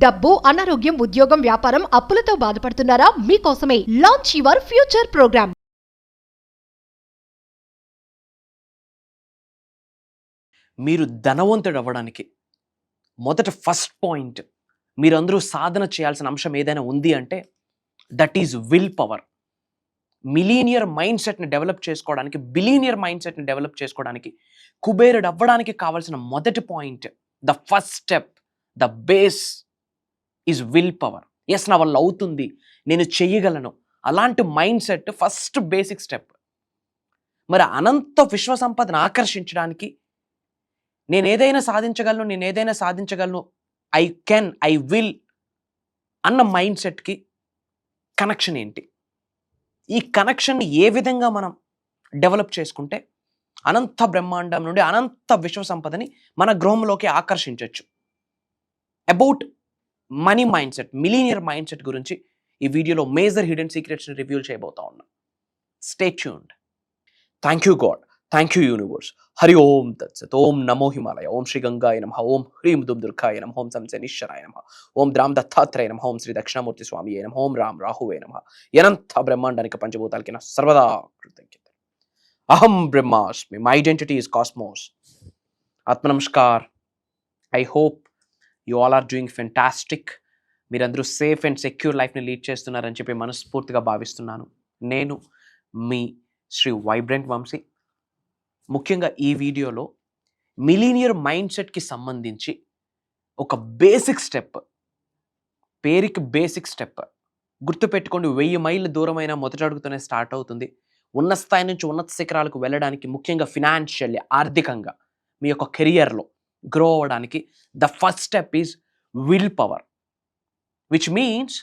డబ్బు, అనారోగ్యం, ఉద్యోగం, వ్యాపారం, అప్పులతో బాధపడుతున్నారా? మీకోసమే లాంచ్ యువర్ ఫ్యూచర్ ప్రోగ్రామ్. మీరు ధనవంతుడు అవ్వడానికి మొదట ఫస్ట్ పాయింట్ మీరందరూ సాధన చేయాల్సిన అంశం ఏదైనా ఉంది అంటే that is will power. Millionaire mind సెట్ని డెవలప్ చేసుకోవడానికి, బిలీనియర్ మైండ్ సెట్ని డెవలప్ చేసుకోవడానికి, కుబేరుడు అవ్వడానికి కావాల్సిన మొదటి point, the first step, the base is will power. Yes, నా వల్ల అవుతుంది, నేను చెయ్యగలను, అలాంటి mind set first basic step. మరి అనంత విశ్వ సంపదను ఆకర్షించడానికి నేను ఏదైనా సాధించగలను, ఐ కెన్, ఐ విల్ అన్న మైండ్ సెట్కి కనెక్షన్ ఏంటి? ఈ కనెక్షన్ని ఏ విధంగా మనం డెవలప్ చేసుకుంటే అనంత బ్రహ్మాండం నుండి అనంత విశ్వ సంపదని మన గృహంలోకి ఆకర్షించవచ్చు. About money mindset, millionaire mindset గురించి ఈ వీడియోలో మేజర్ హిడెన్ సీక్రెట్స్ని రివ్యూ చేయబోతా ఉన్నా. Stay tuned. Thank you God, thank you universe. Hari Om తత్సత్. ఓం నమో హిమాలయ. ఓం శ్రీ గంగాయ నమః. ఓం హ్రీం దుమ్ దుర్గాయ నమః. ఓం సంశనిశ్వరాయ నమః. ఓం ద్రామ్ దత్తాత్రేయ నమః. ఓం శ్రీ దక్షిణామూర్తి స్వామియే నమః. ఓం రామ్ రాహువే నమః. ఎనంత బ్రహ్మాండానికి పంచభూతాలకి నా సర్వదా కృతజ్ఞత. అహం బ్రహ్మాస్మి. My identity is cosmos. ఆత్మ నమస్కార్. I hope you all are doing fantastic. మీరందరూ సేఫ్ అండ్ సెక్యూర్ లైఫ్ని లీడ్ చేస్తున్నారని చెప్పి మనస్ఫూర్తిగా భావిస్తున్నాను. నేను మీ శ్రీ వైబ్రెంట్ వంశీ. ముఖ్యంగా ఈ వీడియోలో మిలీనియర్ మైండ్ సెట్కి సంబంధించి ఒక బేసిక్ స్టెప్, పేరుకి బేసిక్ స్టెప్ గుర్తుపెట్టుకోండి. 1000 మైళ్ళ దూరమైన మొదటి అడుగుతూనే స్టార్ట్ అవుతుంది. ఉన్న స్థాయి నుంచి ఉన్నత శిఖరాలకు వెళ్ళడానికి, ముఖ్యంగా ఫినాన్షియల్లీ, ఆర్థికంగా మీ యొక్క కెరియర్లో గ్రో అవ్వడానికి the first step is will power, which means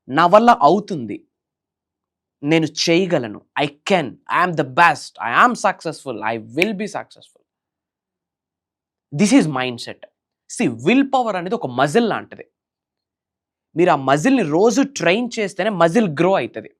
నా వల్ల అవుతుంది, నేను చేయగలను, I can, I'm the best, I am successful, I will be successful. This is mind set. Will power అనేది ఒక మజిల్ లాంటిది. మీరు ఆ మజిల్ని రోజు ట్రైన్ చేస్తేనే మజిల్ గ్రో అవుతుంది.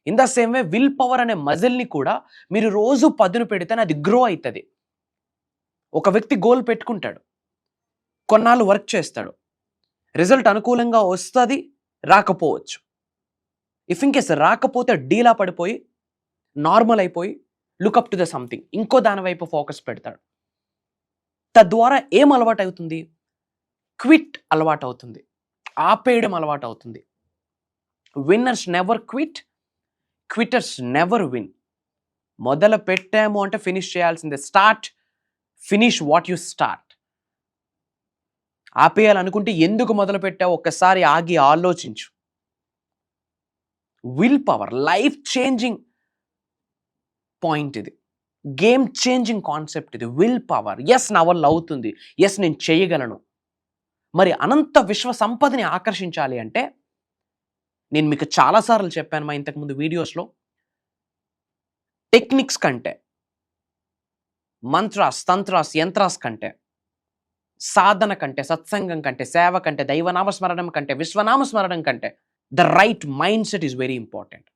In the same way will power అనే మజిల్ని కూడా మీరు రోజు పదును పెడితేనే అది గ్రో అవుతుంది. ఒక వ్యక్తి గోల్ పెట్టుకుంటాడు, కొన్నాళ్ళు వర్క్ చేస్తాడు, రిజల్ట్ అనుకూలంగా వస్తుంది, రాకపోవచ్చు. ఇఫ్ ఇన్కేస్ రాకపోతే డీలా పడిపోయి నార్మల్ అయిపోయి లుకప్ టు ద సంథింగ్, ఇంకో దాని వైపు ఫోకస్ పెడతాడు. తద్వారా ఏం అలవాటు అవుతుంది? క్విట్ అలవాటు అవుతుంది, ఆపేయడం అలవాటు అవుతుంది. Winners never quit, quitters never win. మొదలు పెట్టాము అంటే ఫినిష్ చేయాల్సిందే. Start, finish what you start. ఆపేయాలనుకుంటే ఎందుకు మొదలు పెట్టావు ఒక్కసారి ఆగి ఆలోచించు. Willpower life changing point ఇది, గేమ్ చేంజింగ్ కాన్సెప్ట్ ఇది. Will power. ఎస్, నా వల్ల అవుతుంది, ఎస్ నేను చేయగలను. మరి అనంత విశ్వ సంపదని ఆకర్షించాలి అంటే నేను మీకు చాలాసార్లు చెప్పాను మా ఇంతకుముందు వీడియోస్లో, టెక్నిక్స్ కంటే, మంత్రాస్, తంత్రాస్, యంత్రాస్ కంటే, సాధన కంటే, సత్సంగం కంటే, సేవ కంటే, దైవనామస్మరణం కంటే, విశ్వనామస్మరణం కంటే the right mind set is very important.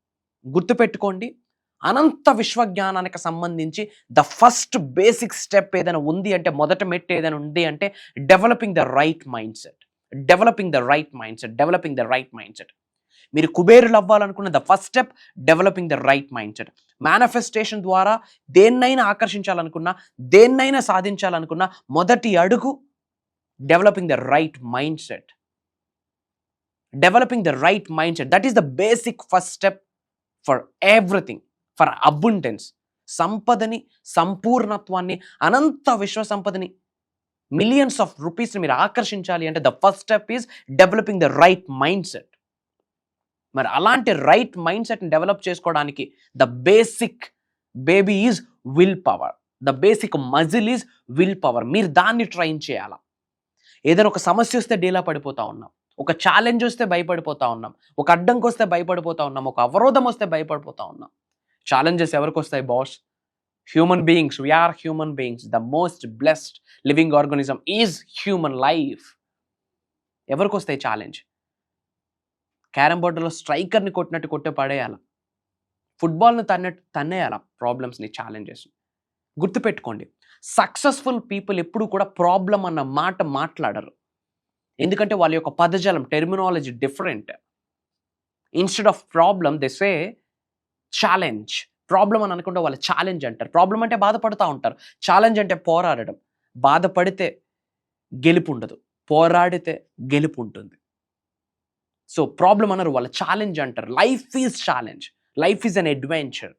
గుర్తుపెట్టుకోండి, అనంత విశ్వజ్ఞానానికి సంబంధించి ద ఫస్ట్ బేసిక్ స్టెప్ ఏదైనా ఉంది అంటే, మొదట మెట్టు ఏదైనా ఉంది అంటే developing the right mindset, developing the right mindset, developing the right mindset. మీరు కుబేరులు అవ్వాలనుకున్న the first step developing the right mindset. Manifestation ద్వారా దేన్నైనా ఆకర్షించాలనుకున్నా, దేన్నైనా సాధించాలనుకున్నా మొదటి అడుగు developing the right mindset. Developing the right mindset, that is the basic first step for everything, for abundance. సంపదని, సంపూర్ణత్వాన్ని, అనంత విశ్వ సంపదని, మిలియన్స్ ఆఫ్ రూపీస్ని మీరు ఆకర్షించాలి అంటే the first step is developing the right mind set. మరి అలాంటి రైట్ మైండ్ సెట్ని develop చేసుకోవడానికి the basic baby is will power, the basic muscle is will power. మీరు దాన్ని ట్రైన్ చేయాలా. ఏదైనా ఒక సమస్య వస్తే డీలా పడిపోతా ఉన్నాం, ఒక ఛాలెంజ్ వస్తే భయపడిపోతా ఉన్నాం, ఒక అడ్డంకి వస్తే భయపడిపోతా ఉన్నాం, ఒక అవరోధం వస్తే భయపడిపోతా ఉన్నాం. ఛాలెంజెస్ ఎవరికి వస్తాయి boss? Human beings. We are human beings. The most blessed living organism is human life. ఎవరికి వస్తాయి ఛాలెంజ్? క్యారమ్ బోర్డులో స్ట్రైకర్ని కొట్టినట్టు కొట్టే పడేయాల, ఫుట్బాల్ని తన్నేయాల ప్రాబ్లమ్స్ని, ఛాలెంజెస్ని. గుర్తుపెట్టుకోండి, సక్సెస్ఫుల్ పీపుల్ ఎప్పుడు కూడా ప్రాబ్లం అన్న మాట మాట్లాడరు. ఎందుకంటే వాళ్ళ యొక్క పదజాలం, terminology different. Instead of problem they say challenge. Problem అని అనుకుంటే వాళ్ళు ఛాలెంజ్ అంటారు. ప్రాబ్లం అంటే బాధపడుతూ ఉంటారు, ఛాలెంజ్ అంటే పోరాడడం. బాధపడితే గెలుపు ఉండదు, పోరాడితే గెలుపు ఉంటుంది. సో ప్రాబ్లం అన్నారు, వాళ్ళు ఛాలెంజ్ అంటారు. Life is challenge, life is an adventure.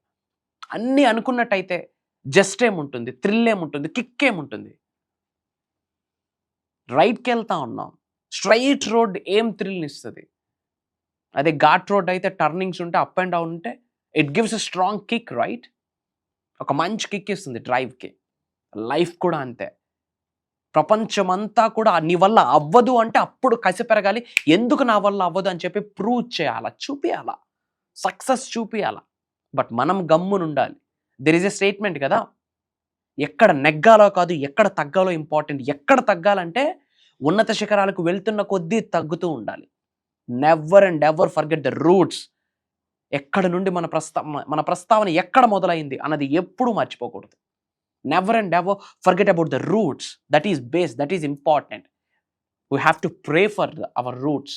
అన్నీ అనుకున్నట్టయితే జస్ట్ ఏముంటుంది, థ్రిల్ ఏముంటుంది, కిక్ ఏముంటుంది. రైట్కి వెళ్తా ఉన్నాం, స్ట్రైట్ రోడ్ ఏం థ్రిల్ని ఇస్తుంది? అదే ఘాట్ రోడ్ అయితే టర్నింగ్స్ ఉంటే, అప్ అండ్ డౌన్ ఉంటే it gives a strong kick, right? ఒక మంచి కిక్ ఇస్తుంది డ్రైవ్కి. లైఫ్ కూడా అంతే. ప్రపంచమంతా కూడా నీ వల్ల అవ్వదు అంటే అప్పుడు కసి పెరగాలి. ఎందుకు నా వల్ల అవ్వదు అని చెప్పి ప్రూవ్ చేయాలా, చూపియాలా, సక్సెస్ చూపియాలా. బట్ మనం గమ్మునుండాలి. దెర్ ఈజ్ ఎ స్టేట్మెంట్ కదా, ఎక్కడ నెగ్గాలో కాదు ఎక్కడ తగ్గాలో ఇంపార్టెంట్. ఎక్కడ తగ్గాలంటే ఉన్నత శిఖరాలకు వెళ్తున్న కొద్దీ తగ్గుతూ ఉండాలి. Never and ever forget the roots. ఎక్కడ నుండి మన ప్రస్తావన ఎక్కడ మొదలైంది అన్నది ఎప్పుడూ మర్చిపోకూడదు. Never and ever forget about the roots. That is base, that is important. We have to pray for our roots.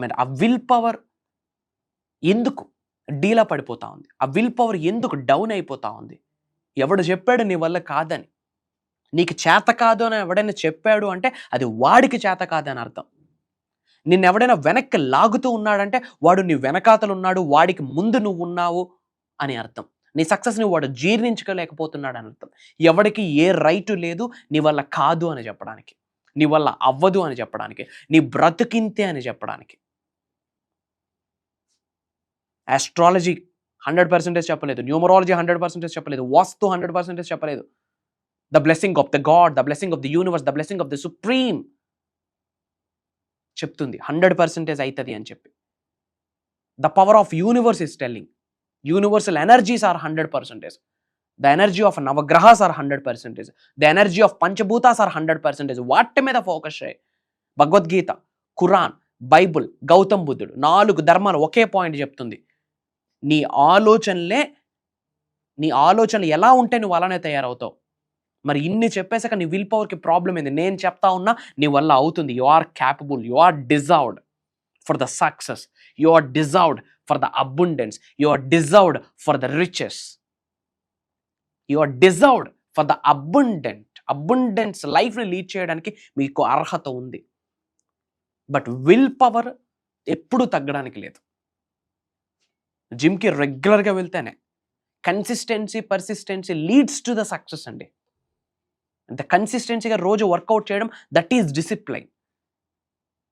మరి ఆ విల్ పవర్ ఎందుకు డీలా పడిపోతా ఉంది? ఆ విల్ పవర్ ఎందుకు డౌన్ అయిపోతా ఉంది? ఎవడు చెప్పాడు నీ వల్ల కాదని? నీకు చేత కాదు అని ఎవడైనా చెప్పాడు అంటే అది వాడికి చేత కాదని అర్థం. నిన్ను ఎవడైనా వెనక్కి లాగుతూ ఉన్నాడంటే వాడు నీ వెనకాతలు ఉన్నాడు, వాడికి ముందు నువ్వు ఉన్నావు అని అర్థం. నీ సక్సెస్ని వాడు జీర్ణించుకోలేకపోతున్నాడు అని అర్థం. ఎవడికి ఏ రైటు లేదు నీ వల్ల కాదు అని చెప్పడానికి, నీ వల్ల అవ్వదు అని చెప్పడానికి, నీ బ్రతుకింతే అని చెప్పడానికి. ఆస్ట్రాలజీ 100% చెప్పలేదు, న్యూమరాలజీ 100% చెప్పలేదు, వాస్తు 100% చెప్పలేదు. The blessing of the God, the blessing of the universe, the blessing of the supreme చెప్తుంది 100% అవుతుంది అని చెప్పి. The power of universe is telling. Universal energies are 100%. The energy of navagrahas are 100%. The energy of panchabhutas are 100%. వాటి మీద focus చేయి. Bhagavad Gita, Quran, Bible, Gautam బుద్ధుడు 4 ధర్మాలు ఒకే point చెప్తుంది. నీ ఆలోచనలు ఎలా ఉంటే నువ్వు అలానే తయారవుతావు. మరి ఇన్ని చెప్పేసాక నీ విల్ పవర్కి ప్రాబ్లం ఏంది? నేను చెప్తా ఉన్నా నీ వల్ల అవుతుంది. You are capable, you are deserved for the success, you are deserved for the abundance, you are deserved for the riches, you are deserved for the abundance లైఫ్ని లీడ్ చేయడానికి మీకు అర్హత ఉంది. బట్ విల్ పవర్ ఎప్పుడు తగ్గడానికి లేదు. జిమ్కి రెగ్యులర్గా వెళ్తేనే consistency, persistency leads to the success అండి. అంత కన్సిస్టెన్సీగా రోజు వర్కౌట్ చేయడం, that is discipline.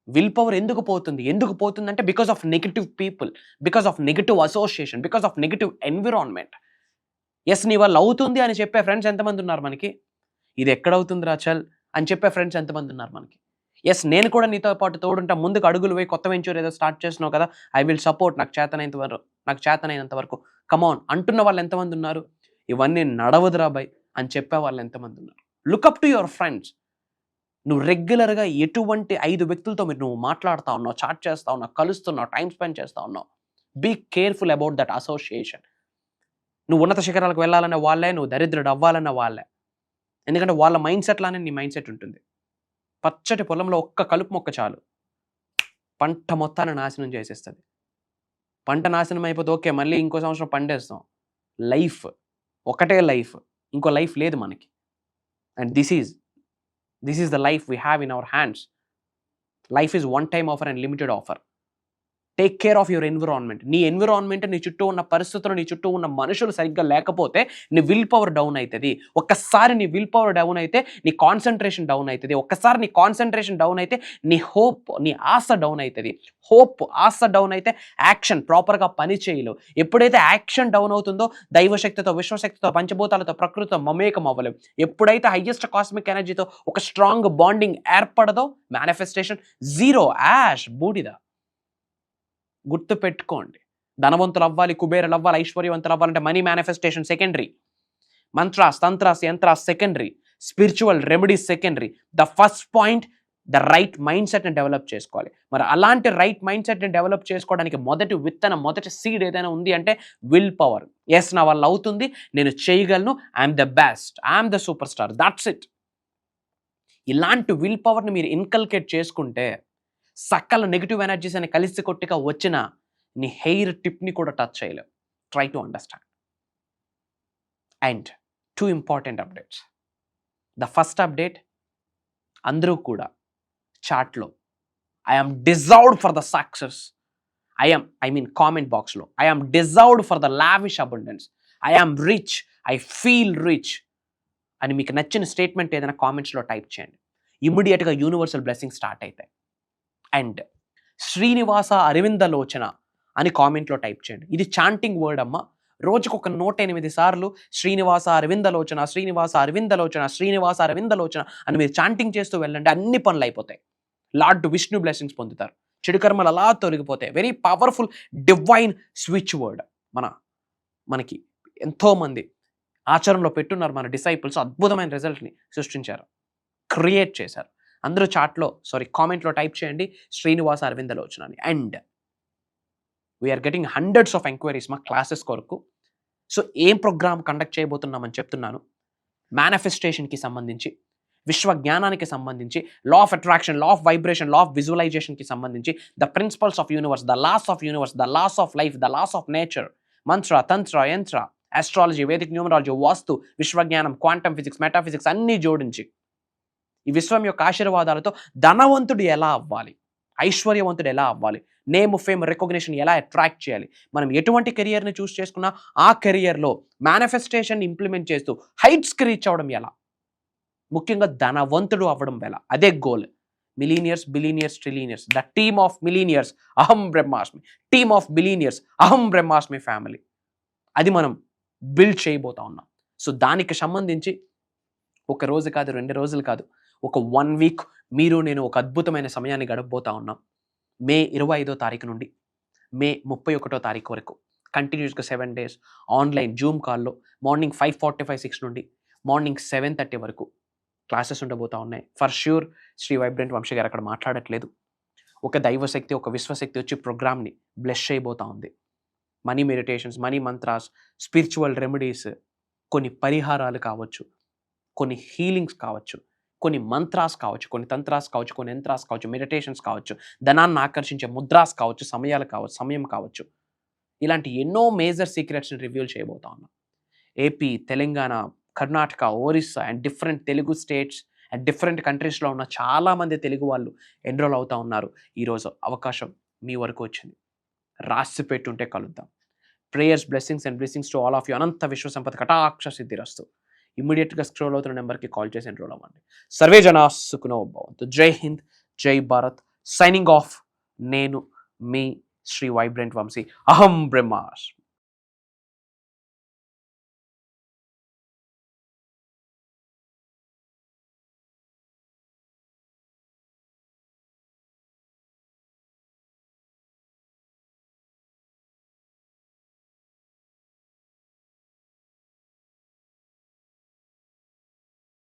Will power ఎందుకు పోతుంది అంటే because of negative people, because of negative association, because of negative environment. Yes నీ వాళ్ళు అవుతుంది అని చెప్పే ఫ్రెండ్స్ ఎంతమంది ఉన్నారు మనకి? ఇది ఎక్కడవుతుంది రాచల్ అని చెప్పే ఫ్రెండ్స్ ఎంతమంది ఉన్నారు మనకి? ఎస్ నేను కూడా నీతో పాటు తోడుంటా, ముందుకు అడుగులు వేయి, కొత్త వెంచర్ ఏదో స్టార్ట్ చేసినావు కదా, ఐ విల్ సపోర్ట్, నాకు చేతనైనంత వరకు కమాన్ అంటున్న వాళ్ళు ఎంతమంది ఉన్నారు? ఇవన్నీ నడవదురా బై అని చెప్పే వాళ్ళు ఎంతమంది ఉన్నారు? Look up to your friends. నువ్వు రెగ్యులర్గా ఎటువంటి 5 వ్యక్తులతో నువ్వు మాట్లాడుతూ ఉన్నావు, చాట్ చేస్తూ ఉన్నావు, కలుస్తున్నావు, టైం స్పెండ్ చేస్తూ ఉన్నావు. Be careful about that association. నువ్వు ఉన్నత శిఖరాలకు వెళ్ళాలన్న వాళ్ళే, నువ్వు దరిద్రుడు అవ్వాలన్న వాళ్ళే. ఎందుకంటే వాళ్ళ మైండ్ సెట్లానే నీ మైండ్ సెట్ ఉంటుంది. పచ్చటి పొలంలో ఒక్క కలుపు మొక్క చాలు, పంట మొత్తాన్ని నాశనం చేసేస్తుంది. పంట నాశనం అయిపోతే ఓకే, మళ్ళీ ఇంకో సంవత్సరం పండేస్తాం. లైఫ్ ఒకటే లైఫ్, ఇంకో లైఫ్ లేదు మనకి. And this is the life we have in our hands. Life is one time offer and limited offer. Take care of your environment. నీ ఎన్విరాన్మెంట్, నీ చుట్టూ ఉన్న పరిస్థితులు, నీ చుట్టూ ఉన్న మనుషులు సరిగ్గా లేకపోతే నీ విల్ పవర్ డౌన్ అవుతుంది. ఒక్కసారి నీ విల్ పవర్ డౌన్ అయితే నీ కాన్సన్ట్రేషన్ డౌన్ అవుతుంది. ఒక్కసారి నీ కాన్సన్ట్రేషన్ డౌన్ అయితే నీ హోప్, నీ ఆశ డౌన్ అవుతుంది. ఆశ డౌన్ అయితే యాక్షన్ ప్రాపర్గా పని చేయలేవు. ఎప్పుడైతే యాక్షన్ డౌన్ అవుతుందో దైవశక్తితో, విశ్వశక్తితో, పంచభూతాలతో, ప్రకృతితో మమేకం అవ్వలేవు. ఎప్పుడైతే హైయెస్ట్ కాస్మిక్ ఎనర్జీతో ఒక స్ట్రాంగ్ బాండింగ్ ఏర్పడదో మేనిఫెస్టేషన్ జీరో, యాష్, బూడిద. గుర్తు పెట్టుకోండి. ధనవంతులు అవ్వాలి, కుబేరులు అవ్వాలి, ఐశ్వర్యవంతులు అవ్వాలంటే money manifestation secondary, mantras, tantras, yantras secondary, spiritual remedies secondary. The first point, the right mind సెట్ని డెవలప్ చేసుకోవాలి. మరి అలాంటి రైట్ మైండ్ సెట్ని డెవలప్ చేసుకోవడానికి మొదటి సీడ్ ఏదైనా ఉంది అంటే విల్ పవర్. ఎస్ నా వల్ల అవుతుంది, నేను చేయగలను, I'm the best, I'm the super star, that's it. ఇలాంటి విల్ పవర్ని మీరు ఇన్కల్కేట్ చేసుకుంటే సకల నెగిటివ్ ఎనర్జీస్ అని కలిసి కొట్టిగా వచ్చిన నీ హెయిర్ టిప్ని కూడా టచ్ చేయలేవు. Try to understand. And 2 important updates. The first update, అందరూ కూడా చాట్లో I'm deserved for the success, comment బాక్స్లో I'm deserved for the lavish abundance, I'm rich, I feel rich అని మీకు నచ్చిన స్టేట్మెంట్ ఏదైనా కామెంట్స్లో టైప్ చేయండి. ఇమ్మీడియట్గా యూనివర్సల్ బ్లెస్సింగ్ స్టార్ట్ అవుతాయి. అండ్ శ్రీనివాస అరవిందలోచన అని కామెంట్లో టైప్ చేయండి. ఇది చాంటింగ్ వర్డ్ అమ్మ. రోజుకు ఒక 108 సార్లు శ్రీనివాస అరవిందలోచన, శ్రీనివాస అరవిందలోచన, శ్రీనివాస అరవిందలోచన అని మీరు చాంటింగ్ చేస్తూ వెళ్ళండి. అన్ని పనులు అయిపోతాయి. లార్డ్ విష్ణు బ్లెస్సింగ్స్ పొందుతారు. చెడు కర్మలు అలా తొలగిపోతాయి. Very powerful divine switch word. మనకి ఎంతోమంది ఆచరణలో పెట్టున్నారు. మన డిసైపుల్స్ అద్భుతమైన రిజల్ట్ని సృష్టించారు, క్రియేట్ చేశారు. అందరూ కామెంట్లో టైప్ చేయండి శ్రీనివాస అరవిందలోచన అని. And we're getting hundreds of enquiries మా క్లాసెస్ కొరకు. సో ఏం ప్రోగ్రామ్ కండక్ట్ చేయబోతున్నామని చెప్తున్నాను. మేనిఫెస్టేషన్కి సంబంధించి, విశ్వ జ్ఞానానికి సంబంధించి, law of attraction, law of vibration, law of విజువలైజేషన్కి సంబంధించి, the principles of universe, the laws of universe, the laws of life, the laws of nature, mantra, tantra, yantra, astrology, Vedic numerology, vastu, విశ్వజ్ఞానం, క్వాంటమ్ ఫిజిక్స్, మెటాఫిజిక్స్ అన్నీ జోడించి ఈ విశ్వం యొక్క ఆశీర్వాదాలతో ధనవంతుడు ఎలా అవ్వాలి, ఐశ్వర్యవంతుడు ఎలా అవ్వాలి, నేమ్, ఫేమ్, రికగ్నిషన్ ఎలా అట్రాక్ట్ చేయాలి, మనం ఎటువంటి కెరియర్ని చూస్ చేసుకున్నా ఆ కెరియర్లో మేనిఫెస్టేషన్ ఇంప్లిమెంట్ చేస్తూ హైట్స్కి రీచ్ అవ్వడం ఎలా, ముఖ్యంగా ధనవంతుడు అవ్వడం ఎలా, అదే goal. Millionaires, billionaires, trillionaires, the team of millionaires అహం బ్రహ్మాస్మి, టీమ్ ఆఫ్ బిలీనియర్స్ అహం బ్రహ్మాస్మి ఫ్యామిలీ, అది మనం బిల్డ్ చేయబోతా ఉన్నాం. సో దానికి సంబంధించి ఒక రోజు కాదు, 2 రోజులు కాదు, ఒక 1 వీక్ మీరు నేను ఒక అద్భుతమైన సమయాన్ని గడపబోతా ఉన్నాం. మే 25వ తారీఖు నుండి మే 31వ తారీఖు వరకు కంటిన్యూస్గా 7 days ఆన్లైన్ జూమ్ కాల్లో మార్నింగ్ 5:45, 6 నుండి మార్నింగ్ 7:30 వరకు క్లాసెస్ ఉండబోతా ఉన్నాయి. For sure Shri vibrant Vamsi గారు అక్కడ మాట్లాడట్లేదు. ఒక దైవశక్తి, ఒక విశ్వశక్తి వచ్చి ప్రోగ్రామ్ని బ్లెస్ చేయబోతా ఉంది. Money meditations, money mantras, spiritual remedies, కొన్ని పరిహారాలు కావచ్చు, కొన్ని హీలింగ్స్ కావచ్చు, కొన్ని మంత్రాస్ కావచ్చు, కొన్ని తంత్రాస్ కావచ్చు, కొన్ని యంత్రాస్ కావచ్చు, మెడిటేషన్స్ కావచ్చు, ధనాన్ని ఆకర్షించే ముద్రాస్ కావచ్చు, సమయం కావచ్చు, ఇలాంటి ఎన్నో మేజర్ సీక్రెట్స్ని రివీల్ చేయబోతా ఉన్నాం. AP, Telangana, Karnataka, Orissa and different Telugu states and different కంట్రీస్లో ఉన్న చాలామంది తెలుగు వాళ్ళు ఎన్రోల్ అవుతూ ఉన్నారు. ఈరోజు అవకాశం మీ వరకు వచ్చింది. రాసి పెట్టుంటే కలుద్దాం. Prayers, blessings and blessings to all of you. అనంత విశ్వ సంపద కటాక్ష సిద్ధిరస్తు. ఇమ్మీడియట్గా స్క్రోల్ అవుతున్న నెంబర్కి కాల్ చేసి ఎన్రోల్ అవ్వండి. సర్వే జనా సుఖినో భవంతు. జై హింద్, జై భారత్. Signing off. నేను మీ శ్రీ వైబ్రెంట్ వంశీ. అహం బ్రహ్మాస్మి.